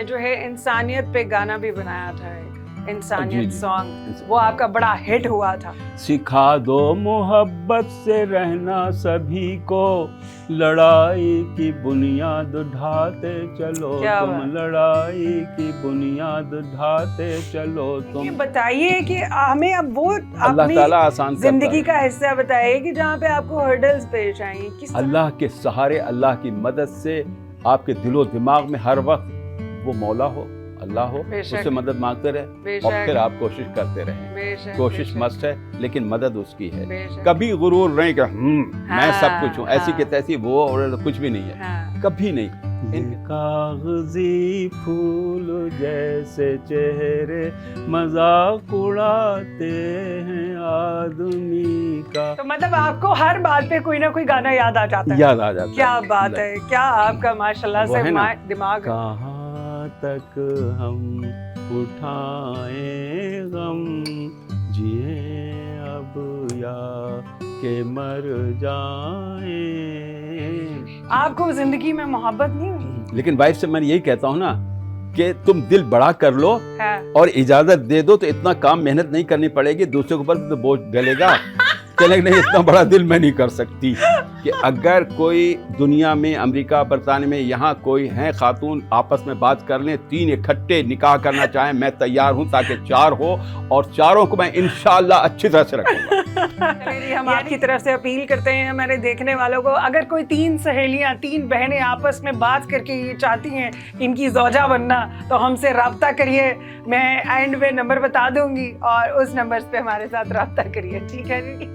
आपने जो है इंसानियत पे गाना भी बनाया था, एक इंसानियत जी। सॉन्ग, वो आपका बड़ा हिट हुआ था। सिखा दो मोहब्बत से रहना सभी को, लड़ाई की बुनियाद ढाते चलो क्या तुम, बात। लड़ाई की बुनियाद ढाते चलो ये तुम। बताइए कि हमें अब वो अल्लाह अपनी ताला आसान करता जिंदगी है। का हिस्सा बताइए कि जहाँ पे आपको हर्डल्स पेश आई, किस तरह? अल्लाह के सहारे, अल्लाह की मदद से आपके दिलो दिमाग में हर वक्त वो मौला हो, अल्लाह हो, बेशक। उससे मदद मांगते रहे और बेशक फिर आप कोशिश करते रहें। बेशक कोशिश बेशक, मस्त है लेकिन मदद उसकी है। बेशक। कभी गुरूर नहीं कि मैं सब कुछ हूँ, ऐसी हाँ। के तैसी वो और कुछ भी नहीं है, हाँ। कभी नहीं। कागजी फूल जैसे चेहरे मजाक उड़ाते हैं आदमी का। तो मतलब आपको हर बात पे कोई ना कोई गाना याद आ जाता है। याद आ जाता है। क्या बात है, क्या आपका माशाल्लाह वो से है ना, दिमाग है। कहाँ तक हम उठाएं गम, जिए अब या के मर जाएं। आपको जिंदगी में मोहब्बत नहीं हुई? लेकिन वाइफ से मैं यही कहता हूँ ना कि तुम दिल बड़ा कर लो हाँ। और इजाजत दे दो तो इतना काम मेहनत नहीं करनी पड़ेगी, दूसरे के ऊपर तो बोझ डलेगा। चले नहीं, इतना बड़ा दिल मैं नहीं कर सकती। कि अगर कोई दुनिया में, अमेरिका बरतानिया में, यहाँ कोई है खातून आपस में बात कर लें, 3 इकट्ठे निकाह करना चाहें, मैं तैयार हूँ, ताकि 4 हो और चारों को मैं इंशाअल्लाह अच्छी तरह से रखूंगा। हम आपकी तरफ से अपील करते हैं हमारे देखने वालों को, अगर कोई 3 सहेलियां, 3 बहनें आपस में बात करके ये चाहती हैं इनकी ज़ौजा बनना, तो हमसे रब्ता करिए। मैं एंड में नंबर बता दूंगी और उस नंबर पे हमारे साथ रब्ता करिए, ठीक है जी।